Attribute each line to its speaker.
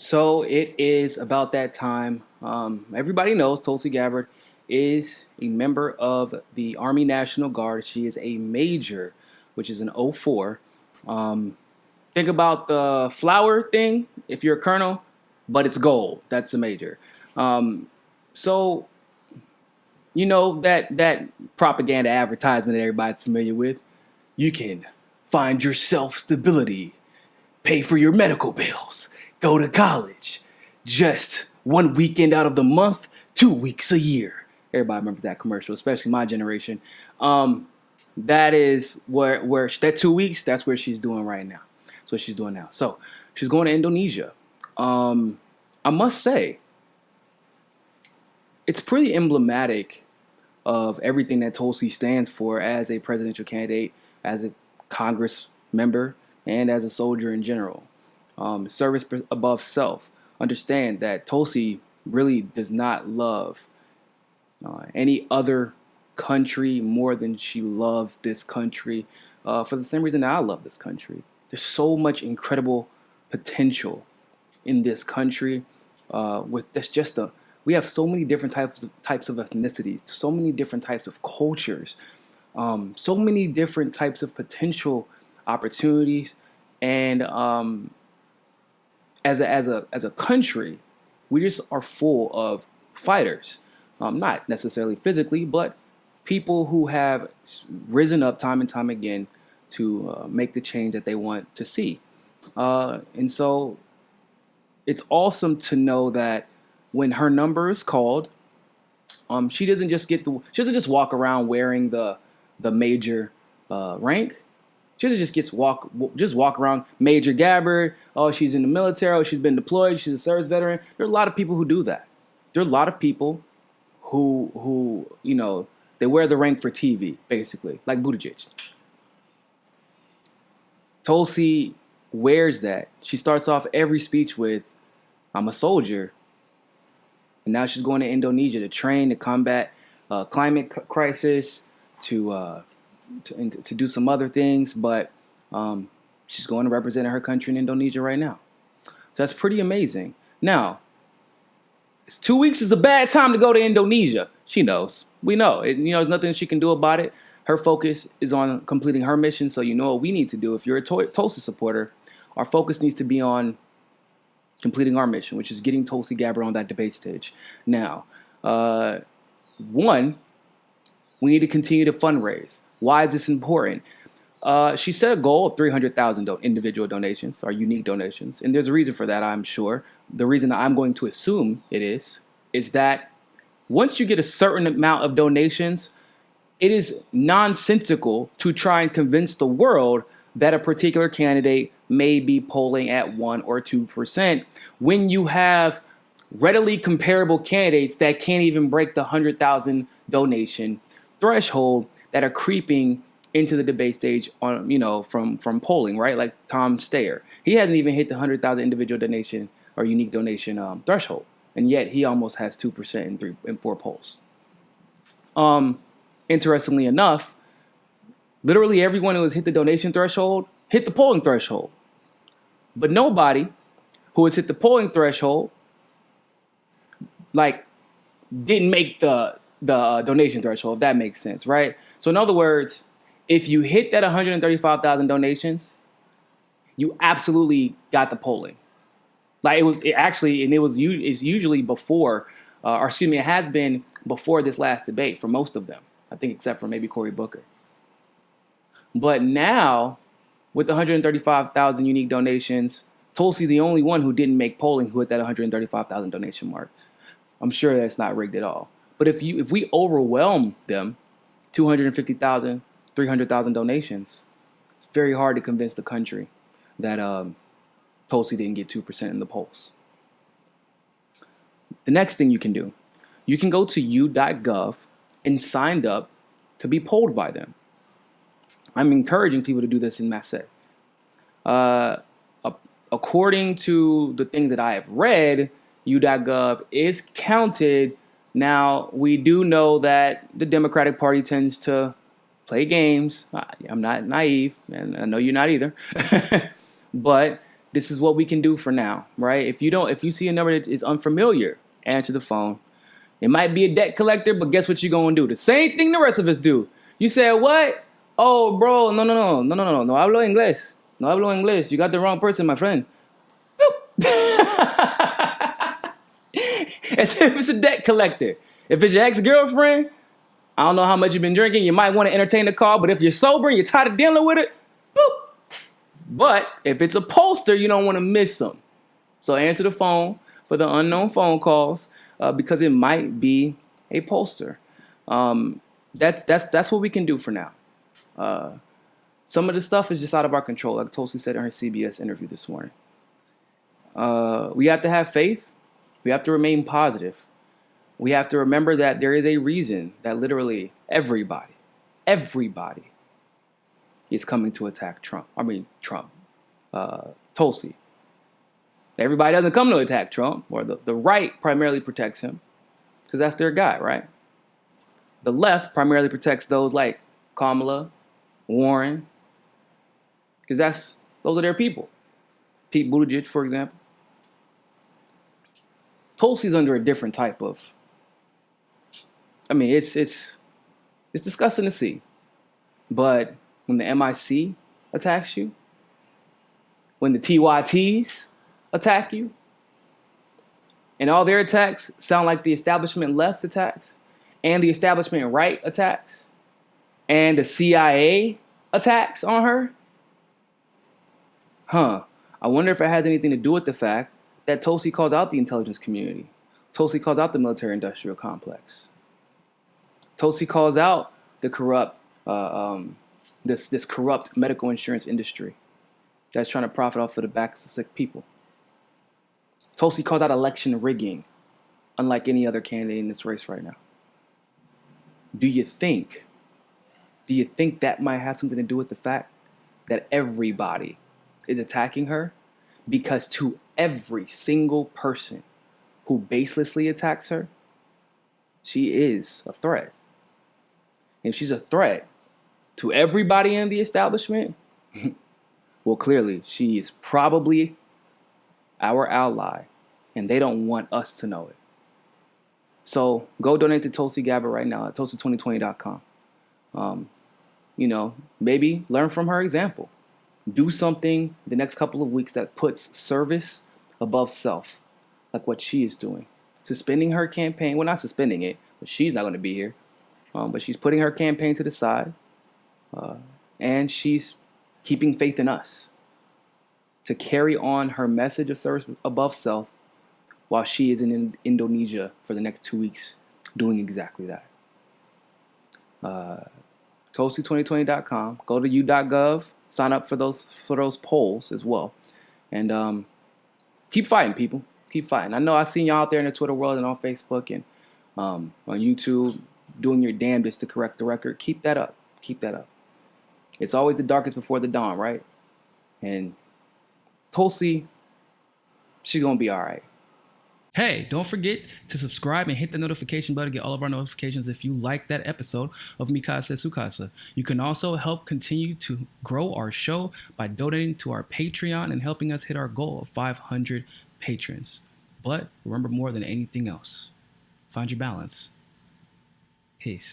Speaker 1: So it is about that time. Everybody knows Tulsi Gabbard is a member of the Army National Guard. She is a major, which is an O 04. Think about the flower thing if you're a colonel, but it's gold. That's a major. Um, so you know that propaganda advertisement that everybody's familiar with. You can find yourself stability, pay for your medical bills, go to college, just one weekend out of the month, 2 weeks a year. Everybody remembers that commercial, especially my generation. That is where that 2 weeks. That's where she's doing right now. That's what she's doing now. So she's going to Indonesia. I must say, it's pretty emblematic of everything that Tulsi stands for as a presidential candidate, as a Congress member, and as a soldier in general. Service above self. Understand that Tulsi really does not love any other country more than she loves this country for the same reason that I love this country. There's so much incredible potential in this country. With this, we have so many different types of ethnicities, so many different types of cultures, so many different types of potential opportunities, and as a country, we just are full of fighters. Not necessarily physically, but people who have risen up time and time again to make the change that they want to see. And so it's awesome to know that when her number is called, she doesn't just walk around wearing the major rank. She doesn't just walk around Major Gabbard. Oh, she's in the military. Oh, she's been deployed. She's a service veteran. There are a lot of people who do that. There are a lot of people who they wear the rank for TV, basically, like Buttigieg. Tulsi wears that. She starts off every speech with, "I'm a soldier," and now she's going to Indonesia to train to combat climate crisis, to do some other things, but she's going to represent her country in Indonesia right now. So that's pretty amazing. Now, 2 weeks is a bad time to go to Indonesia. She knows. We know. There's nothing she can do about it. Her focus is on completing her mission, so you know what we need to do. If you're a Tulsi supporter, our focus needs to be on completing our mission, which is getting Tulsi Gabbard on that debate stage. Now, one, we need to continue to fundraise. Why is this important? She set a goal of 300,000 individual donations, or unique donations, and there's a reason for that, I'm sure. The reason I'm going to assume it is that once you get a certain amount of donations, it is nonsensical to try and convince the world that a particular candidate may be polling at 1 or 2% when you have readily comparable candidates that can't even break the 100,000 donation threshold that are creeping into the debate stage from polling, right? Like Tom Steyer. He hasn't even hit the 100,000 individual donation or unique donation threshold, and yet he almost has 2% in 4 polls. Interestingly enough, literally everyone who has hit the donation threshold hit the polling threshold, but nobody who has hit the polling threshold didn't make the donation threshold, if that makes sense, right? So in other words, if you hit that 135,000 donations, you absolutely got the polling. It's usually before, it has been before this last debate for most of them, I think, except for maybe Cory Booker. But now, with the 135,000 unique donations, Tulsi's the only one who didn't make polling who hit that 135,000 donation mark. I'm sure that's not rigged at all. But if we overwhelm them, 250,000, 300,000 donations, it's very hard to convince the country that Tulsi didn't get 2% in the polls. The next thing you can do, you can go to u.gov and sign up to be polled by them. I'm encouraging people to do this in Massey. According to the things that I have read, u.gov is counted. Now, we do know that the Democratic Party tends to play games. I'm not naive, and I know you're not either. But this is what we can do for now, right? If you see a number that is unfamiliar, answer the phone. It might be a debt collector, but guess what you're gonna do? The same thing the rest of us do. You said what? Oh, bro, no, no hablo inglés. No hablo inglés. You got the wrong person, my friend. As if it's a debt collector. If it's your ex-girlfriend, I don't know how much you've been drinking. You might want to entertain the call, but if you're sober and you're tired of dealing with it, boop. But if it's a poster, you don't want to miss them. So answer the phone for the unknown phone calls because it might be a poster. That's what we can do for now. Some of the stuff is just out of our control, like Tulsi said in her CBS interview this morning. We have to have faith. We have to remain positive. We have to remember that there is a reason that literally everybody is coming to attack Tulsi. Everybody doesn't come to attack Trump, or the right primarily protects him because that's their guy, right? The left primarily protects those like Kamala, Warren, because those are their people. Pete Buttigieg, for example. Tulsi's under a different type of. I mean, it's disgusting to see, but when the MIC attacks you, when the TYTs attack you, and all their attacks sound like the establishment left's attacks, and the establishment right attacks, and the CIA attacks on her, I wonder if it has anything to do with the fact that Tulsi calls out the intelligence community. Tulsi calls out the military-industrial complex. Tulsi calls out the corrupt, this corrupt medical insurance industry that's trying to profit off of the backs of sick people. Tulsi called out election rigging, unlike any other candidate in this race right now. Do you think that might have something to do with the fact that everybody is attacking her? Because to every single person who baselessly attacks her, she is a threat. If she's a threat to everybody in the establishment, well, clearly she is probably our ally, and they don't want us to know it. So go donate to Tulsi Gabbard right now at Tulsi2020.com. Maybe learn from her example. Do something the next couple of weeks that puts service above self, like what she is doing. Suspending her campaign. Well, not suspending it, but she's not going to be here. But she's putting her campaign to the side. And she's keeping faith in us to carry on her message of service above self while she is in Indonesia for the next 2 weeks doing exactly that. Tulsi2020.com. Go to u.gov. Sign up for those polls as well. And keep fighting, people. Keep fighting. I know I've seen y'all out there in the Twitter world and on Facebook and on YouTube doing your damnedest to correct the record. Keep that up. Keep that up. It's always the darkest before the dawn, right? And Tulsi, she's going to be all right. Hey, don't forget to subscribe and hit the notification bell to get all of our notifications if you like that episode of Mikasa Sukasa. You can also help continue to grow our show by donating to our Patreon and helping us hit our goal of 500 patrons. But remember, more than anything else, find your balance. Peace.